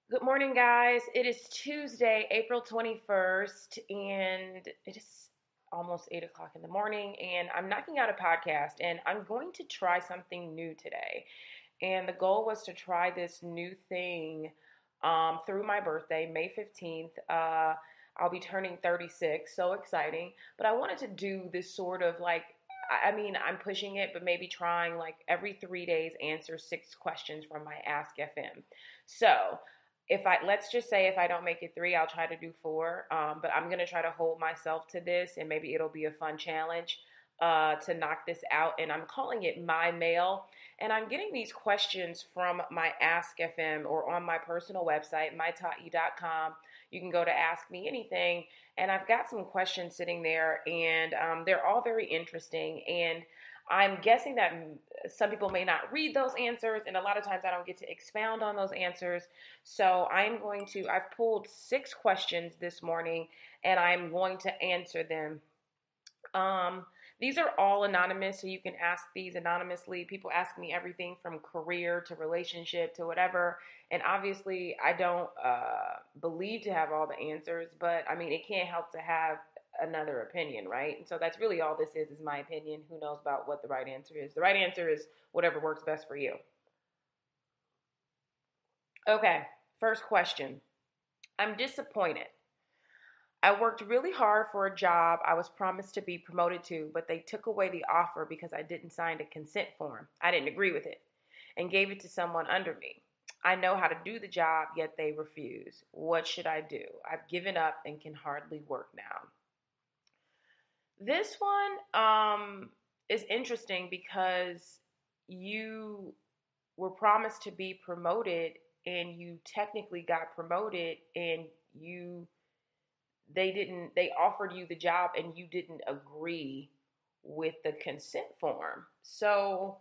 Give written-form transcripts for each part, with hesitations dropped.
Good morning, guys. It is Tuesday, April 21st, and it is almost 8 o'clock in the morning. And I'm knocking out a podcast, and I'm going to try something new today. And the goal was to try this new thing through my birthday, May 15th. I'll be turning 36, so exciting. But I wanted to do this sort of like, I'm pushing it, but maybe trying like every 3 days answer 6 questions from my Ask FM. So, let's just say if I don't make it three, I'll try to do four. But I'm gonna try to hold myself to this, and maybe it'll be a fun challenge to knock this out. And I'm calling it My Mail. And I'm getting these questions from my Ask FM or on my personal website, mytaughtyou.com. You can go to Ask Me Anything, and I've got some questions sitting there, and they're all very interesting. And I'm guessing that some people may not read those answers, and a lot of times I don't get to expound on those answers. So I've pulled 6 questions this morning, and I'm going to answer them. Um, these are all anonymous, so you can ask these anonymously. People ask me everything from career to relationship to whatever. And obviously, I don't believe to have all the answers, but I mean, it can't help to have another opinion, right? And so that's really all this is my opinion. Who knows about what the right answer is? The right answer is whatever works best for you. Okay, first question. I'm disappointed. I worked really hard for a job I was promised to be promoted to, but they took away the offer because I didn't sign a consent form. I didn't agree with it and gave it to someone under me. I know how to do the job, yet they refuse. What should I do? I've given up and can hardly work now. This one is interesting because you were promised to be promoted and you technically got promoted and you they offered you the job and you didn't agree with the consent form. So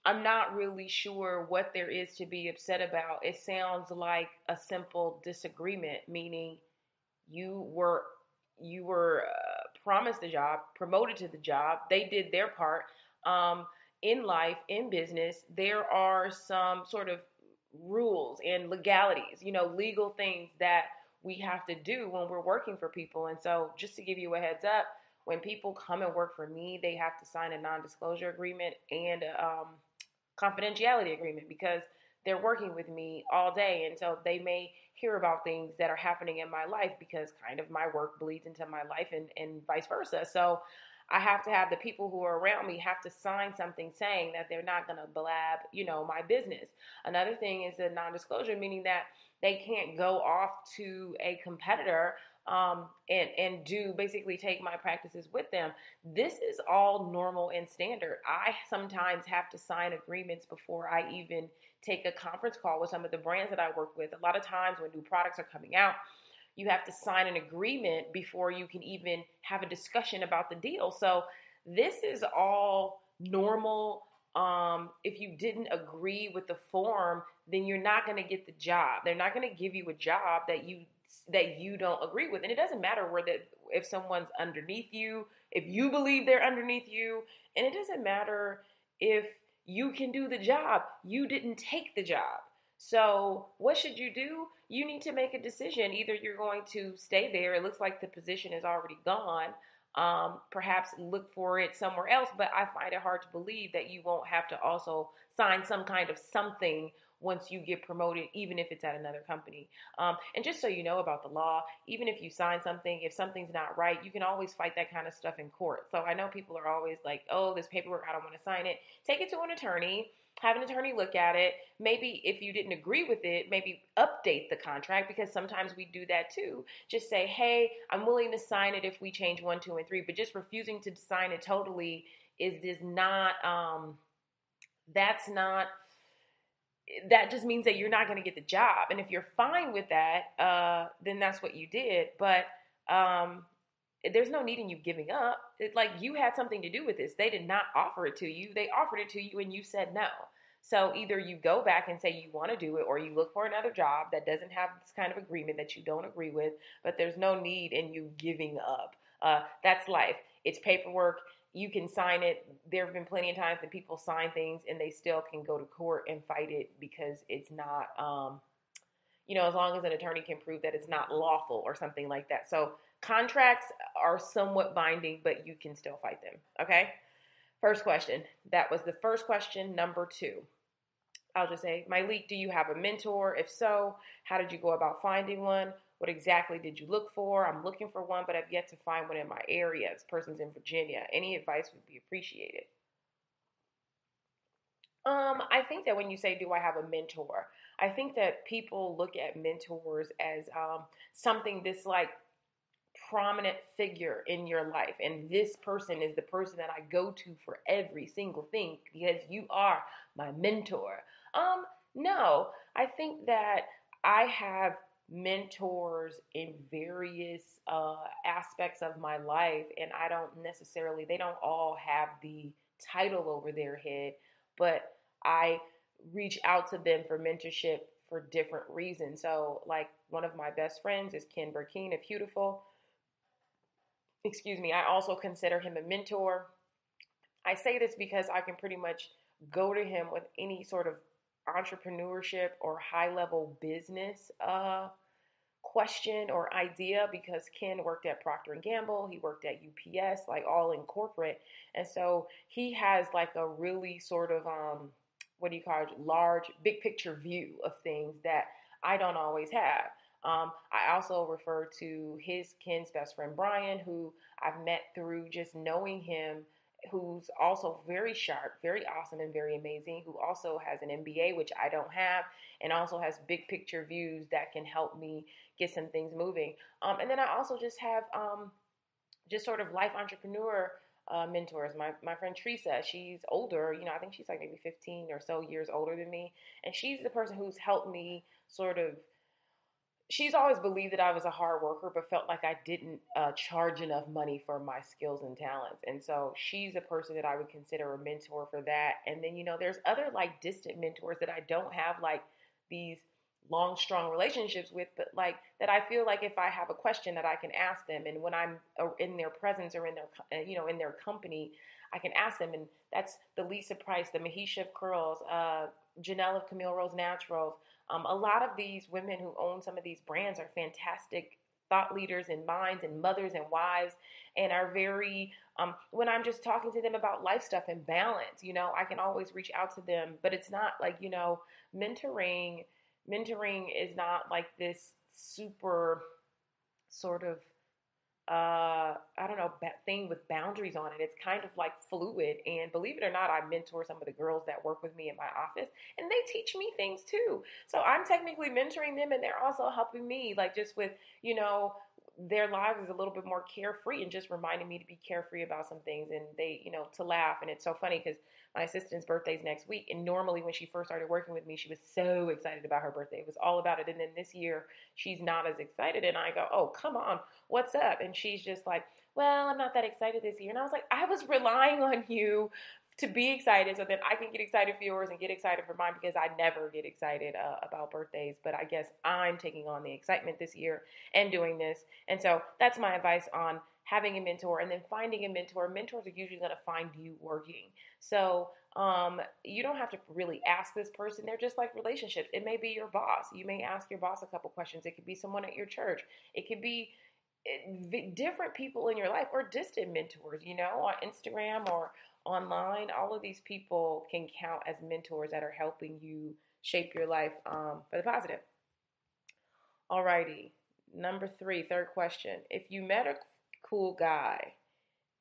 I'm not really sure what there is to be upset about. It sounds like a simple disagreement, meaning you were promised the job, promoted to the job. They did their part. In life, in business, there are some sort of rules and legalities, legal things that we have to do when we're working for people. And so, just to give you a heads up, when people come and work for me, they have to sign a non-disclosure agreement and confidentiality agreement because they're working with me all day. And so they may hear about things that are happening in my life because kind of my work bleeds into my life and vice versa. So I have to have the people who are around me have to sign something saying that they're not going to blab, my business. Another thing is a non-disclosure, meaning that they can't go off to a competitor and do basically take my practices with them. This is all normal and standard. I sometimes have to sign agreements before I even take a conference call with some of the brands that I work with. A lot of times when new products are coming out, you have to sign an agreement before you can even have a discussion about the deal. So this is all normal. If you didn't agree with the form, then you're not going to get the job. They're not going to give you a job that you don't agree with. And it doesn't matter if someone's underneath you, if you believe they're underneath you, and it doesn't matter if you can do the job. You didn't take the job. So what should you do? You need to make a decision. Either you're going to stay there. It looks like the position is already gone. Perhaps look for it somewhere else. But I find it hard to believe that you won't have to also sign some kind of something once you get promoted, even if it's at another company. And just so you know about the law, even if you sign something, if something's not right, you can always fight that kind of stuff in court. So I know people are always like, oh, this paperwork, I don't want to sign it. Take it to an attorney. Have an attorney look at it. Maybe if you didn't agree with it, maybe update the contract because sometimes we do that too. Just say, hey, I'm willing to sign it if we change 1, 2, and 3, but just refusing to sign it totally is not, that's not, that just means that you're not going to get the job. And if you're fine with that, then that's what you did. But there's no need in you giving up. It's like you had something to do with this. They did not offer it to you. They offered it to you and you said no. So either you go back and say you want to do it or you look for another job that doesn't have this kind of agreement that you don't agree with, but there's no need in you giving up. That's life. It's paperwork. You can sign it. There have been plenty of times that people sign things and they still can go to court and fight it because it's not as long as an attorney can prove that it's not lawful or something like that. So contracts are somewhat binding, but you can still fight them. Okay. First question. That was the first question. Number two. I'll just say, Myleik, do you have a mentor? If so, how did you go about finding one? What exactly did you look for? I'm looking for one, but I've yet to find one in my area. This person's in Virginia. Any advice would be appreciated. I think that when you say, do I have a mentor? I think that people look at mentors as something this like prominent figure in your life. And this person is the person that I go to for every single thing because you are my mentor. No, I think that I have mentors in various aspects of my life, and I don't necessarily, they don't all have the title over their head, but I reach out to them for mentorship for different reasons. So, like, one of my best friends is Ken Burkeen of Beautiful. Excuse me. I also consider him a mentor. I say this because I can pretty much go to him with any sort of entrepreneurship or high level business question or idea, because Ken worked at Procter and Gamble, he worked at UPS, like all in corporate, and so he has like a really sort of what do you call it, large big picture view of things that I don't always have. I also refer to Ken's best friend Brian, who I've met through just knowing him, who's also very sharp, very awesome, and very amazing, who also has an MBA, which I don't have, and also has big picture views that can help me get some things moving. And then I also just have just sort of life entrepreneur mentors. My friend Teresa, she's older, I think she's like maybe 15 or so years older than me. And she's the person who's helped me sort of, she's always believed that I was a hard worker, but felt like I didn't charge enough money for my skills and talents. And so she's a person that I would consider a mentor for that. And then, there's other like distant mentors that I don't have like these long, strong relationships with, but like that I feel like if I have a question that I can ask them, and when I'm in their presence or in their, in their company, I can ask them. And that's the Lisa Price, the Mahisha of Curls, Janelle of Camille Rose Naturals. A lot of these women who own some of these brands are fantastic thought leaders and minds and mothers and wives, and are very, when I'm just talking to them about life stuff and balance, I can always reach out to them. But it's not like, mentoring, mentoring is not like this super sort of I don't know, thing with boundaries on it. It's kind of like fluid. And believe it or not, I mentor some of the girls that work with me in my office, and they teach me things too. So I'm technically mentoring them, and they're also helping me, like just with, their lives is a little bit more carefree, and just reminding me to be carefree about some things, and they, to laugh. And it's so funny because my assistant's birthday is next week. And normally when she first started working with me, she was so excited about her birthday. It was all about it. And then this year she's not as excited. And I go, oh, come on, what's up? And she's just like, well, I'm not that excited this year. And I was like, I was relying on you to be excited so that I can get excited for yours and get excited for mine, because I never get excited about birthdays. But I guess I'm taking on the excitement this year and doing this. And so that's my advice on having a mentor, and then finding a mentor. Mentors are usually going to find you working. So you don't have to really ask this person. They're just like relationships. It may be your boss. You may ask your boss a couple questions. It could be someone at your church. It could be different people in your life, or distant mentors, on Instagram or online. All of these people can count as mentors that are helping you shape your life for the positive. Alrighty. Number three, third question. If you met a cool guy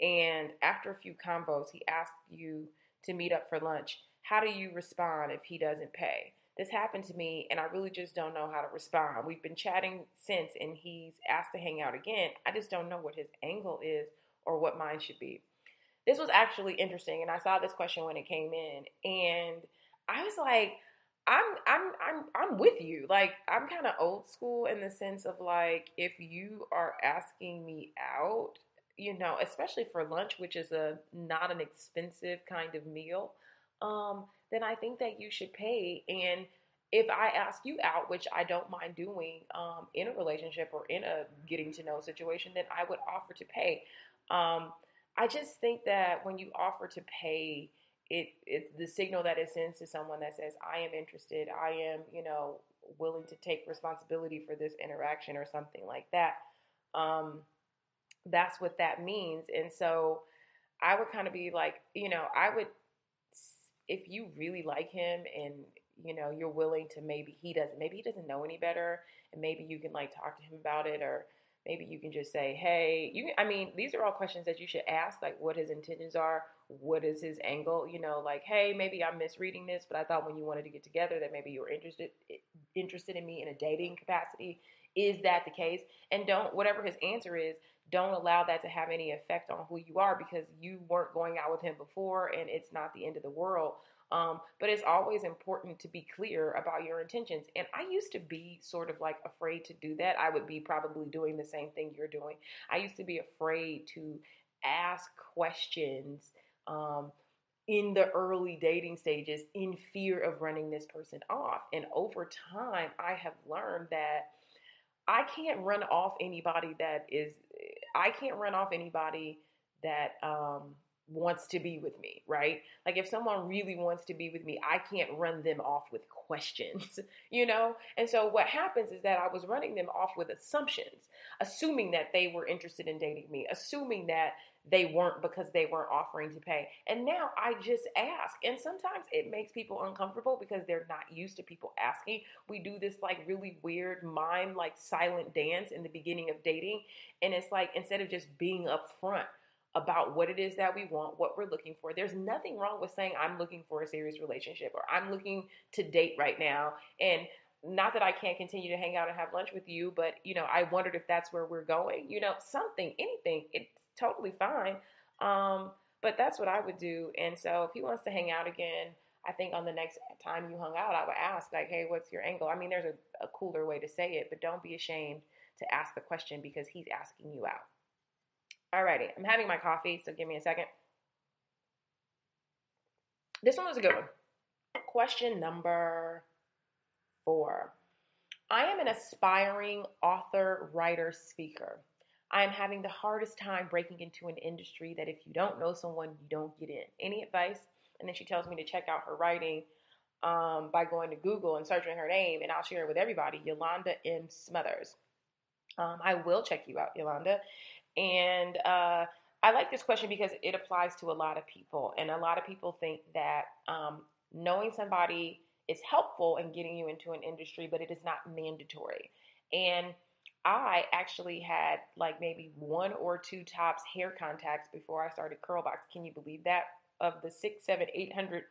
and after a few combos, he asked you to meet up for lunch, how do you respond if he doesn't pay? This happened to me, and I really just don't know how to respond. We've been chatting since, and he's asked to hang out again. I just don't know what his angle is or what mine should be. This was actually interesting, and I saw this question when it came in, and I was like, I'm with you. Like, I'm kind of old school in the sense of like, if you are asking me out, especially for lunch, which is a not an expensive kind of meal, then I think that you should pay. And if I ask you out, which I don't mind doing in a relationship or in a getting to know situation, then I would offer to pay. I just think that when you offer to pay, it's the signal that it sends to someone that says, I am interested. I am, willing to take responsibility for this interaction or something like that. Um, that's what that means. And so I would kind of be like, I would, if you really like him and you're willing to, maybe he doesn't know any better, and maybe you can like talk to him about it, or maybe you can just say, hey, these are all questions that you should ask, like what his intentions are, what is his angle, like, hey, maybe I'm misreading this, but I thought when you wanted to get together that maybe you were interested in me in a dating capacity. Is that the case? And don't, whatever his answer is, don't allow that to have any effect on who you are, because you weren't going out with him before and it's not the end of the world. But it's always important to be clear about your intentions. And I used to be sort of like afraid to do that. I would be probably doing the same thing you're doing. I used to be afraid to ask questions in the early dating stages in fear of running this person off. And over time, I have learned that I can't run off anybody that wants to be with me, right? Like if someone really wants to be with me, I can't run them off with questions, And so what happens is that I was running them off with assumptions, assuming that they were interested in dating me, assuming that they weren't because they weren't offering to pay. And now I just ask. And sometimes it makes people uncomfortable because they're not used to people asking. We do this like really weird mime, like silent dance in the beginning of dating. And it's like, instead of just being upfront about what it is that we want, what we're looking for, there's nothing wrong with saying, I'm looking for a serious relationship, or I'm looking to date right now. And not that I can't continue to hang out and have lunch with you, but, I wondered if that's where we're going, something, anything. It's totally fine. But that's what I would do. And so if he wants to hang out again, I think on the next time you hung out, I would ask like, hey, what's your angle? I mean, there's a cooler way to say it, but don't be ashamed to ask the question because he's asking you out. Alrighty, I'm having my coffee, so give me a second. This one was a good one. Question number 4. I am an aspiring author, writer, speaker. I am having the hardest time breaking into an industry that if you don't know someone, you don't get in. Any advice? And then she tells me to check out her writing by going to Google and searching her name, and I'll share it with everybody, Yolanda M. Smothers. I will check you out, Yolanda. And I like this question because it applies to a lot of people. And a lot of people think that knowing somebody is helpful in getting you into an industry, but it is not mandatory. And I actually had like maybe 1 or 2 tops hair contacts before I started Curlbox. Can you believe that? Of the 6, 7, 800,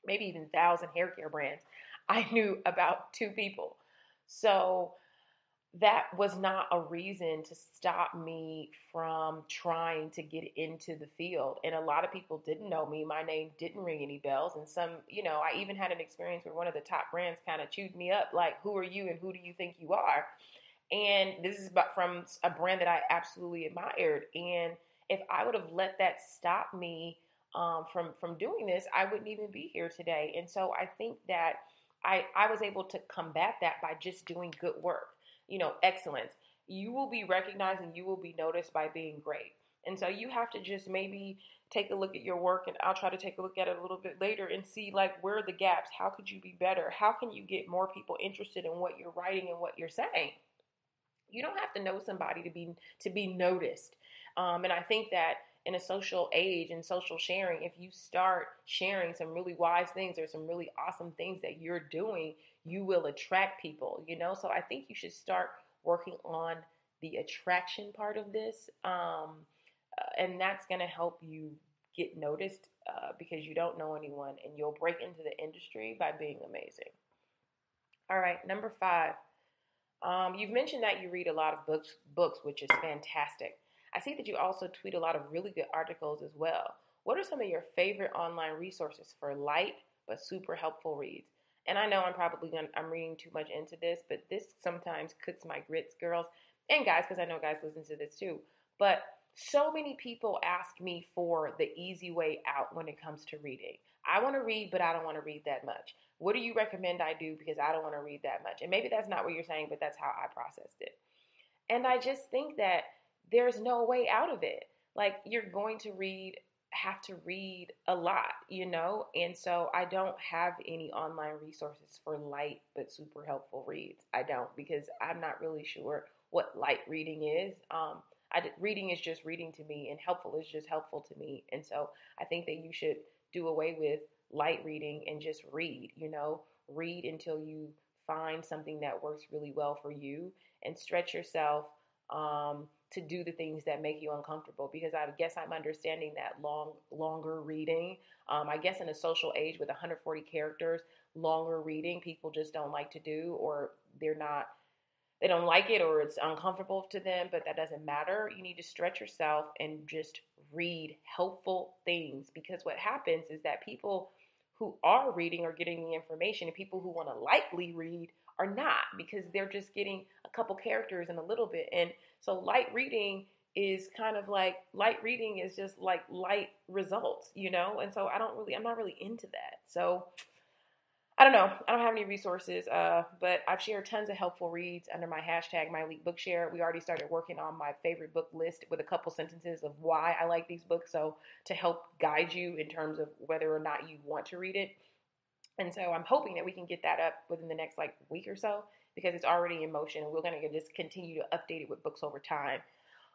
maybe even 1,000 hair care brands, I knew about 2 people. So that was not a reason to stop me from trying to get into the field. And a lot of people didn't know me. My name didn't ring any bells. And some, I even had an experience where one of the top brands kind of chewed me up, like, who are you and who do you think you are? And this is from a brand that I absolutely admired. And if I would have let that stop me from doing this, I wouldn't even be here today. And so I think that I was able to combat that by just doing good work. Excellence. You will be recognized and you will be noticed by being great. And so you have to just maybe take a look at your work, and I'll try to take a look at it a little bit later and see like where are the gaps? How could you be better? How can you get more people interested in what you're writing and what you're saying? You don't have to know somebody to be noticed. And I think that in a social age and social sharing, if you start sharing some really wise things or some really awesome things that you're doing, you will attract people, So I think you should start working on the attraction part of this. And that's going to help you get noticed because you don't know anyone, and you'll break into the industry by being amazing. All right, number 5. You've mentioned that you read a lot of books, which is fantastic. I see that you also tweet a lot of really good articles as well. What are some of your favorite online resources for light but super helpful reads? And I know I'm reading too much into this, but this sometimes cooks my grits, girls and guys, because I know guys listen to this too. But so many people ask me for the easy way out when it comes to reading. I want to read, but I don't want to read that much. What do you recommend I do? Because I don't want to read that much. And maybe that's not what you're saying, but that's how I processed it. And I just think that there's no way out of it. Like, you're going to read have to read a lot, and so I don't have any online resources for light but super helpful reads. I don't, because I'm not really sure what light reading is. Reading is just reading to me, and helpful is just helpful to me. And so I think that you should do away with light reading and just read. Read until you find something that works really well for you, and stretch yourself to do the things that make you uncomfortable. Because I guess I'm understanding that longer reading. I guess in a social age with 140 characters, longer reading people just don't like to do, or they don't like it, or it's uncomfortable to them. But that doesn't matter. You need to stretch yourself and just read helpful things, because what happens is that people who are reading are getting the information, and people who want to lightly read are not, because they're just getting a couple characters and a little bit. And so light reading is just like light results, and so I'm not really into that. So I don't know. I don't have any resources, but I've shared tons of helpful reads under my hashtag #MyWeekBookShare. We already started working on my favorite book list with a couple sentences of why I like these books, so to help guide you in terms of whether or not you want to read it. And so I'm hoping that we can get that up within the next week or so, because it's already in motion, and we're going to just continue to update it with books over time.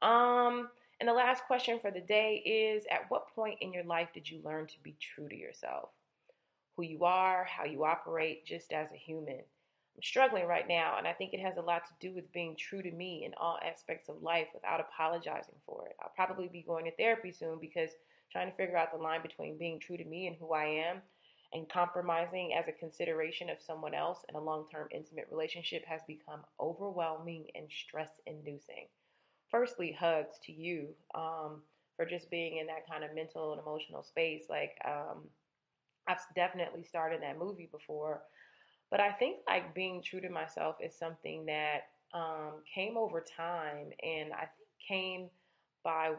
And the last question for the day is, at what point in your life did you learn to be true to yourself? Who you are, how you operate just as a human. I'm struggling right now, and I think it has a lot to do with being true to me in all aspects of life without apologizing for it. I'll probably be going to therapy soon, because trying to figure out the line between being true to me and who I am and compromising as a consideration of someone else in a long-term intimate relationship has become overwhelming and stress-inducing. Firstly, hugs to you for just being in that kind of mental and emotional space. I've definitely starred in that movie before, but I think being true to myself is something that came over time, and I think came by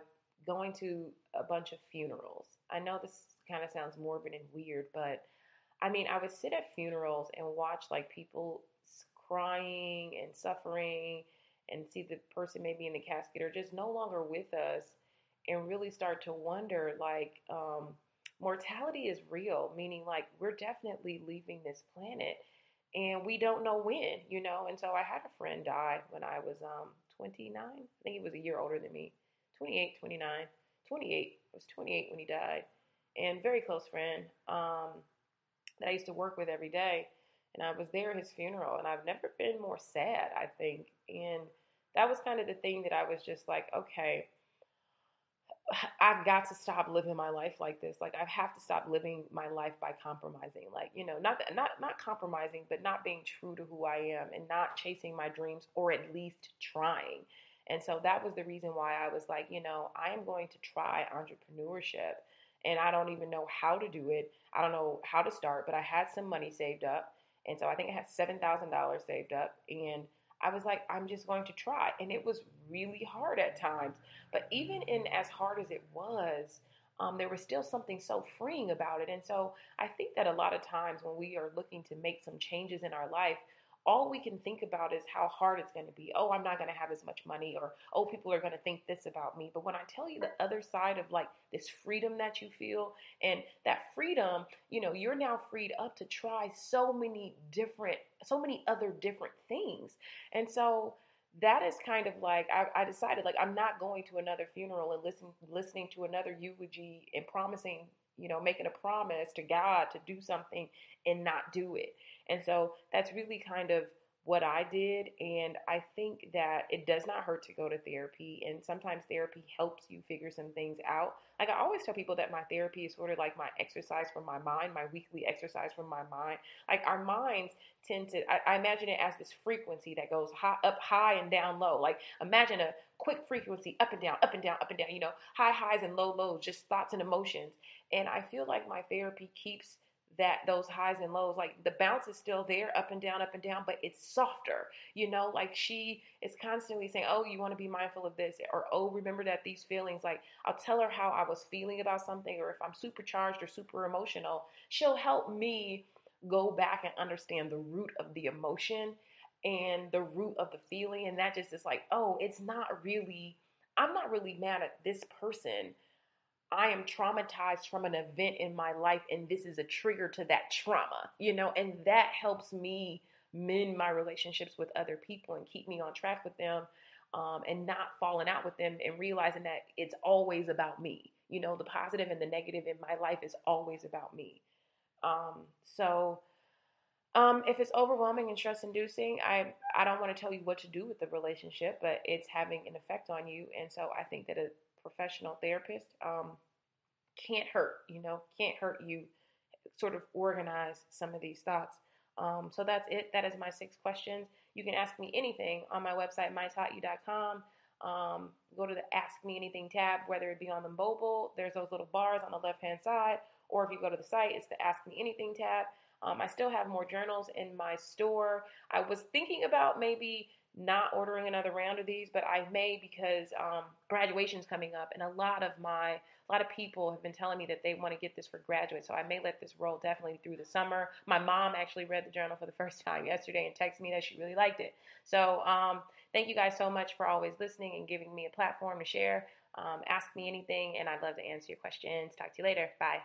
going to a bunch of funerals. I know this kind of sounds morbid and weird, but I mean, I would sit at funerals and watch people crying and suffering, and see the person maybe in the casket or just no longer with us, and really start to wonder mortality is real, meaning we're definitely leaving this planet, and we don't know when. And so I had a friend die when I was 29. I think he was a year older than me. 28, 29, 28. I was 28 when he died, and very close friend that I used to work with every day. And I was there at his funeral, and I've never been more sad, I think. And that was kind of the thing that I was just like, okay, I've got to stop living my life like this. I have to stop living my life by compromising. Not compromising, but not being true to who I am, and not chasing my dreams, or at least trying. And so that was the reason why I was like, I am going to try entrepreneurship, and I don't even know how to do it. I don't know how to start, but I had some money saved up. And so I think I had $7,000 saved up, and I was like, I'm just going to try. And it was really hard at times. But even in as hard as it was, there was still something so freeing about it. And so I think that a lot of times when we are looking to make some changes in our life, all we can think about is how hard it's going to be. Oh, I'm not going to have as much money, or, oh, people are going to think this about me. But when I tell you the other side of this freedom that you feel, and that freedom, you're now freed up to try so many other different things. And so that is kind of I decided I'm not going to another funeral and listening to another eulogy and promising, making a promise to God to do something and not do it. And so that's really kind of what I did. And I think that it does not hurt to go to therapy. And sometimes therapy helps you figure some things out. I always tell people that my therapy is sort of like my exercise for my mind, my weekly exercise for my mind. Our minds tend to, I imagine it as this frequency that goes up high and down low. Imagine a quick frequency, up and down, up and down, up and down, high highs and low lows, just thoughts and emotions. And I feel like my therapy keeps those highs and lows, the bounce is still there, up and down, but it's softer. She is constantly saying, oh, you want to be mindful of this, or, oh, remember that these feelings, I'll tell her how I was feeling about something, or if I'm supercharged or super emotional, she'll help me go back and understand the root of the emotion and the root of the feeling. And that just is oh, I'm not really mad at this person. I am traumatized from an event in my life, and this is a trigger to that trauma, and that helps me mend my relationships with other people and keep me on track with them, and not falling out with them, and realizing that it's always about me. The positive and the negative in my life is always about me. So if it's overwhelming and stress inducing, I don't want to tell you what to do with the relationship, but it's having an effect on you. And so I think that a professional therapist can't hurt, can't hurt you sort of organize some of these thoughts. So that's it. That is my 6 questions. You can ask me anything on my website, mytaughtyou.com. Go to the Ask Me Anything tab, whether it be on the mobile, there's those little bars on the left-hand side, or if you go to the site, it's the Ask Me Anything tab. I still have more journals in my store. I was thinking about maybe not ordering another round of these, but I may, because graduation's coming up, and a lot of people have been telling me that they want to get this for graduates, so I may let this roll definitely through the summer. My mom actually read the journal for the first time yesterday and texted me that she really liked it. So thank you guys so much for always listening and giving me a platform to share. Ask me anything, and I'd love to answer your questions. Talk to you later. Bye.